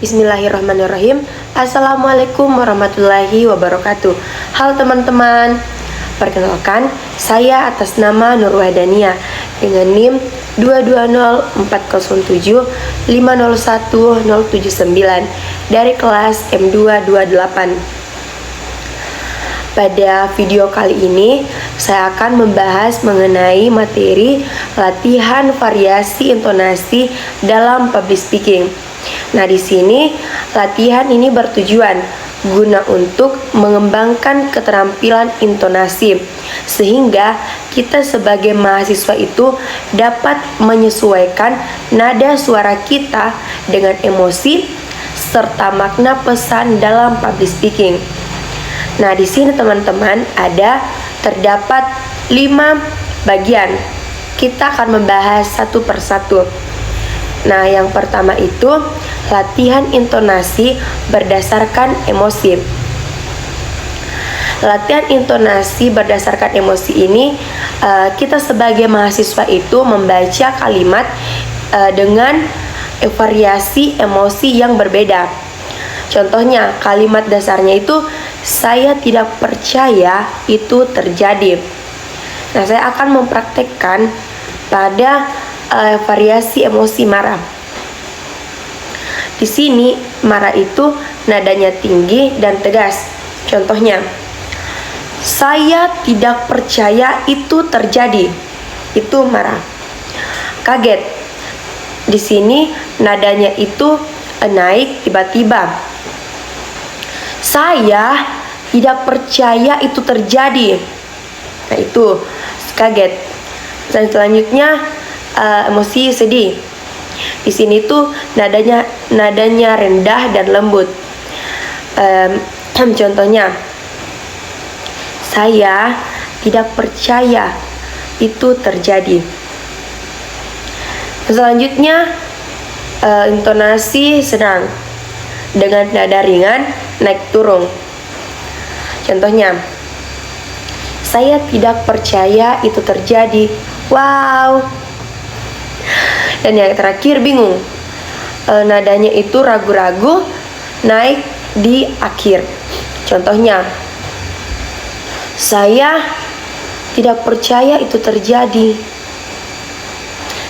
Bismillahirrahmanirrahim. Assalamualaikum warahmatullahi wabarakatuh. Halo teman-teman, perkenalkan saya atas nama Nur Wahdania dengan NIM 2204007501079 dari kelas M228. Pada video kali ini saya akan membahas mengenai materi latihan variasi intonasi dalam public speaking. Nah, di sini latihan ini bertujuan guna untuk mengembangkan keterampilan intonasi sehingga kita sebagai mahasiswa itu dapat menyesuaikan nada suara kita dengan emosi serta makna pesan dalam public speaking. Nah, di sini teman-teman terdapat 5 bagian. Kita akan membahas satu persatu. Nah, yang pertama itu latihan intonasi berdasarkan emosi. Latihan intonasi berdasarkan emosi ini kita sebagai mahasiswa itu membaca kalimat dengan variasi emosi yang berbeda. Contohnya, kalimat dasarnya itu saya tidak percaya itu terjadi. Nah, saya akan mempraktekkan pada variasi emosi marah. Di sini marah itu nadanya tinggi dan tegas. Contohnya, saya tidak percaya itu terjadi. Itu marah. Kaget. Di sini nadanya itu naik tiba-tiba. Saya tidak percaya itu terjadi. Nah, itu kaget. Dan selanjutnya emosi sedih. Di sini tuh nadanya rendah dan lembut. Contohnya, saya tidak percaya itu terjadi. Selanjutnya intonasi senang dengan nada ringan naik turun. Contohnya, saya tidak percaya itu terjadi. Wow. Dan yang terakhir bingung. Nadanya itu ragu-ragu naik di akhir. Contohnya, saya tidak percaya itu terjadi.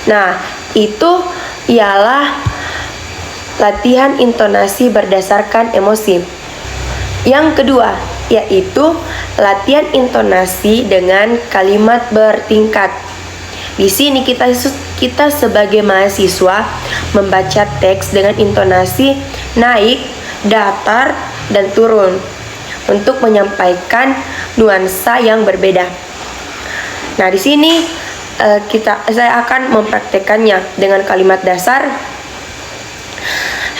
Nah, itu ialah latihan intonasi berdasarkan emosi. Yang kedua, yaitu latihan intonasi dengan kalimat bertingkat. Di sini kita sebagai mahasiswa membaca teks dengan intonasi naik, datar, dan turun untuk menyampaikan nuansa yang berbeda. Nah, di sini saya akan mempraktekannya dengan kalimat dasar.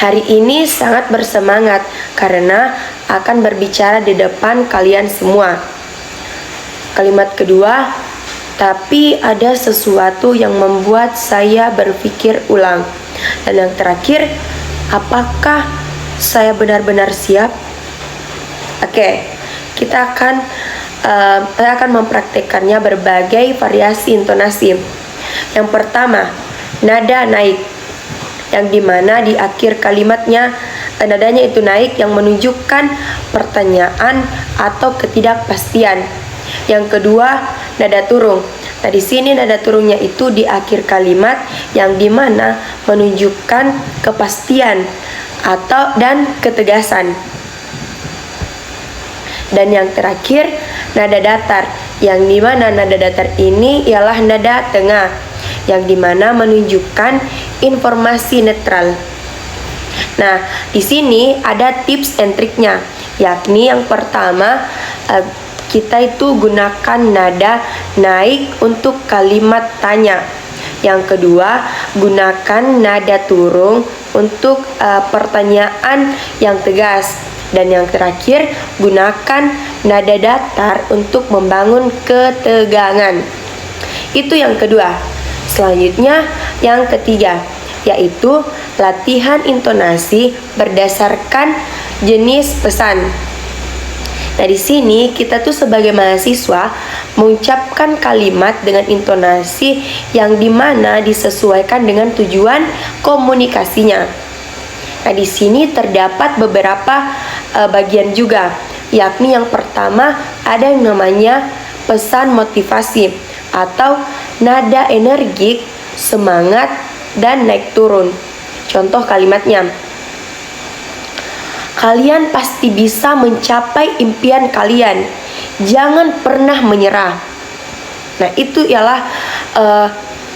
Hari ini sangat bersemangat karena akan berbicara di depan kalian semua. Kalimat kedua, tapi ada sesuatu yang membuat saya berpikir ulang. Dan yang terakhir, apakah saya benar-benar siap? Oke, saya akan mempraktekannya berbagai variasi intonasi. Yang pertama, nada naik, yang dimana di akhir kalimatnya nadanya itu naik yang menunjukkan pertanyaan atau ketidakpastian. Yang kedua, nada turun. Nah, di sini nada turunnya itu di akhir kalimat yang dimana menunjukkan kepastian dan ketegasan. Dan yang terakhir, nada datar, yang dimana nada datar ini ialah nada tengah, yang dimana menunjukkan informasi netral. Nah, di sini ada tips and triknya, yakni yang pertama, kita itu gunakan nada naik untuk kalimat tanya. Yang kedua, gunakan nada turun untuk pertanyaan yang tegas. Dan yang terakhir, gunakan nada datar untuk membangun ketegangan. Itu yang kedua. Selanjutnya, yang ketiga, yaitu latihan intonasi berdasarkan jenis pesan. Nah, di sini kita tuh sebagai mahasiswa mengucapkan kalimat dengan intonasi yang dimana disesuaikan dengan tujuan komunikasinya. Nah, di sini terdapat beberapa bagian juga, yakni yang pertama ada yang namanya pesan motivasi atau nada energik, semangat, dan naik turun. Contoh kalimatnya, kalian pasti bisa mencapai impian kalian, jangan pernah menyerah. Nah, itu ialah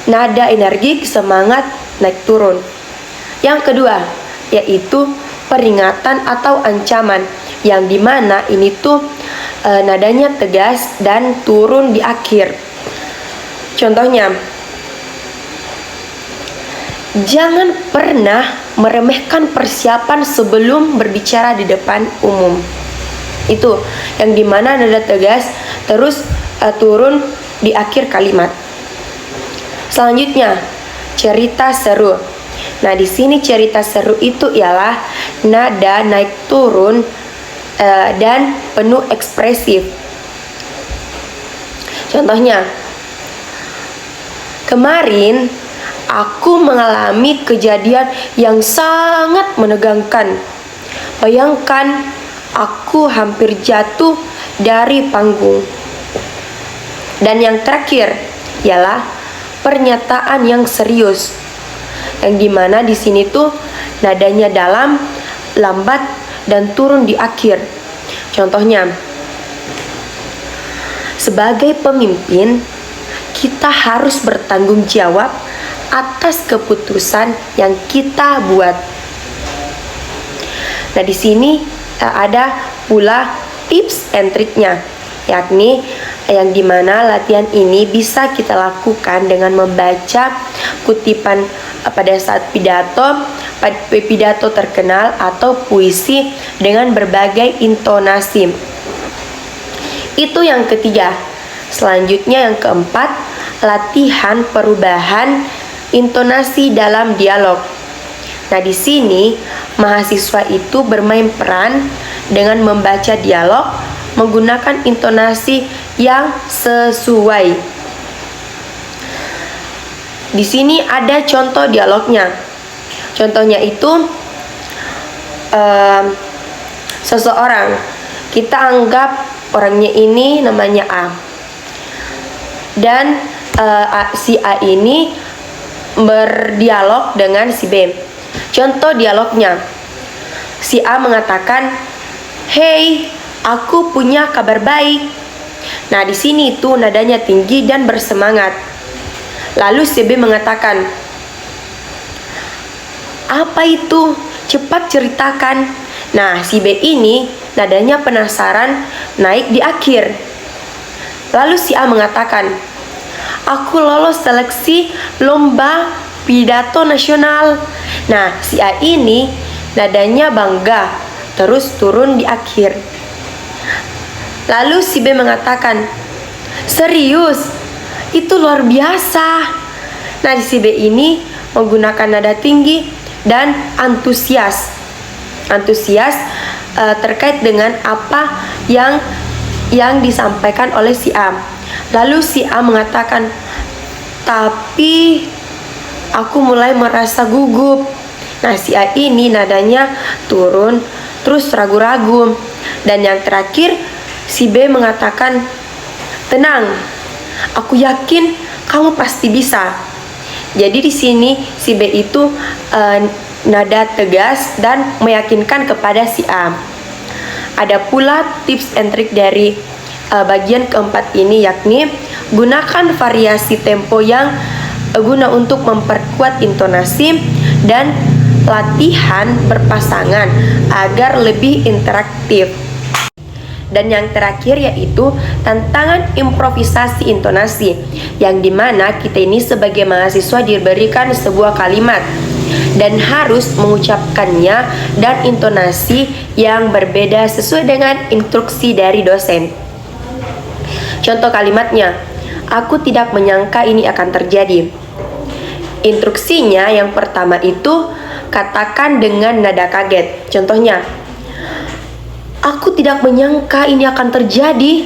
nada energik, semangat, naik turun. Yang kedua yaitu peringatan atau ancaman, yang dimana ini tuh nadanya tegas dan turun di akhir. Contohnya, jangan pernah meremehkan persiapan sebelum berbicara di depan umum. Itu yang dimana nada tegas terus turun di akhir kalimat. Selanjutnya, cerita seru. Nah, di sini cerita seru itu ialah nada naik turun dan penuh ekspresif. Contohnya, kemarin aku mengalami kejadian yang sangat menegangkan. Bayangkan, aku hampir jatuh dari panggung. Dan yang terakhir ialah pernyataan yang serius, yang dimana di sini tuh nadanya dalam, lambat, dan turun di akhir. Contohnya, sebagai pemimpin, kita harus bertanggung jawab atas keputusan yang kita buat. Nah, di sini ada pula tips and triknya, yakni yang dimana latihan ini bisa kita lakukan dengan membaca kutipan pada saat pidato terkenal atau puisi dengan berbagai intonasi. Itu yang ketiga. Selanjutnya yang keempat, latihan perubahan intonasi dalam dialog. Nah, di sini mahasiswa itu bermain peran dengan membaca dialog menggunakan intonasi yang sesuai. Di sini ada contoh dialognya. Contohnya itu seseorang, kita anggap orangnya ini namanya A, dan si A ini berdialog dengan si B. Contoh dialognya, si A mengatakan, "Hey, aku punya kabar baik." Nah, di sini itu nadanya tinggi dan bersemangat. Lalu si B mengatakan, "Apa itu? Cepat ceritakan." Nah, si B ini nadanya penasaran, naik di akhir. Lalu si A mengatakan, "Aku lolos seleksi lomba pidato nasional." Nah, si A ini nadanya bangga, terus turun di akhir. Lalu si B mengatakan, "Serius? Itu luar biasa." Nah, si B ini menggunakan nada tinggi dan antusias. Terkait dengan apa yang disampaikan oleh si A. Lalu si A mengatakan, "Tapi aku mulai merasa gugup." Nah, si A ini nadanya turun, terus ragu-ragu. Dan yang terakhir, si B mengatakan, "Tenang, aku yakin kamu pasti bisa." Jadi di sini si B itu nada tegas dan meyakinkan kepada si A. Ada pula tips and trik dari bagian keempat ini, yakni gunakan variasi tempo yang guna untuk memperkuat intonasi dan latihan berpasangan agar lebih interaktif. Dan yang terakhir yaitu tantangan improvisasi intonasi, yang dimana kita ini sebagai mahasiswa diberikan sebuah kalimat dan harus mengucapkannya dan intonasi yang berbeda sesuai dengan instruksi dari dosen. Contoh kalimatnya, "Aku tidak menyangka ini akan terjadi." Instruksinya yang pertama itu katakan dengan nada kaget. Contohnya, "Aku tidak menyangka ini akan terjadi."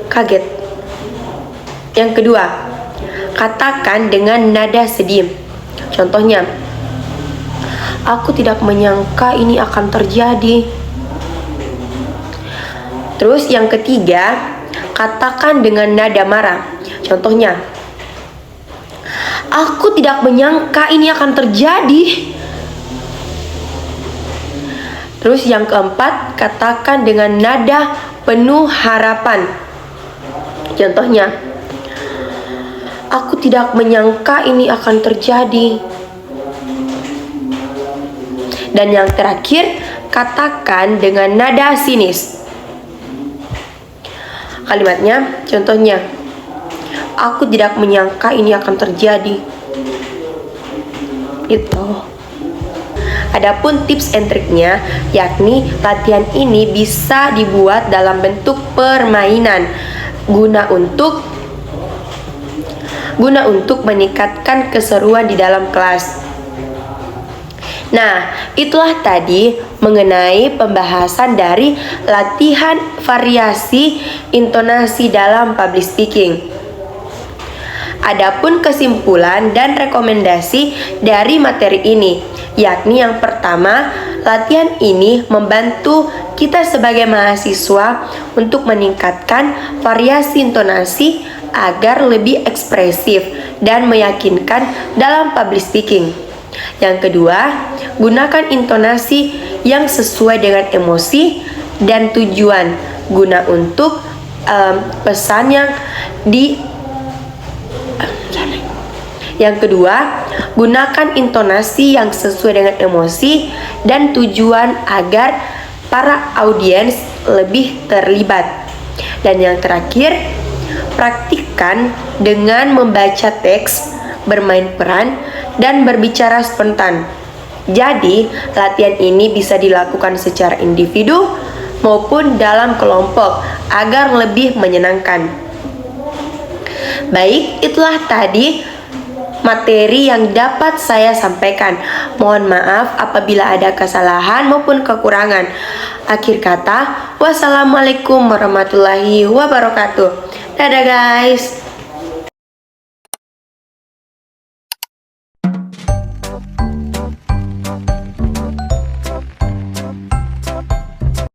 Kaget. Yang kedua, katakan dengan nada sedih. Contohnya, Aku tidak menyangka ini akan terjadi. Terus yang ketiga, katakan dengan nada marah. Contohnya, aku tidak menyangka ini akan terjadi. Terus yang keempat, katakan dengan nada penuh harapan. Contohnya, aku tidak menyangka ini akan terjadi. Dan yang terakhir, katakan dengan nada sinis. Kalimatnya, contohnya, aku tidak menyangka ini akan terjadi. Itu. Adapun tips and triknya, yakni latihan ini bisa dibuat dalam bentuk permainan guna untuk meningkatkan keseruan di dalam kelas. Nah, itulah tadi mengenai pembahasan dari latihan variasi intonasi dalam public speaking. Adapun kesimpulan dan rekomendasi dari materi ini, yakni yang pertama, latihan ini membantu kita sebagai mahasiswa untuk meningkatkan variasi intonasi agar lebih ekspresif dan meyakinkan dalam public speaking. Yang kedua, gunakan intonasi yang sesuai dengan emosi dan tujuan guna untuk pesan yang Yang kedua, gunakan intonasi yang sesuai dengan emosi dan tujuan agar para audiens lebih terlibat. Dan yang terakhir, praktikkan dengan membaca teks, bermain peran, dan berbicara spontan. Jadi, latihan ini bisa dilakukan secara individu maupun dalam kelompok agar lebih menyenangkan. Baik, itulah tadi materi yang dapat saya sampaikan. Mohon maaf apabila ada kesalahan maupun kekurangan. Akhir kata, wassalamualaikum warahmatullahi wabarakatuh. Dadah guys.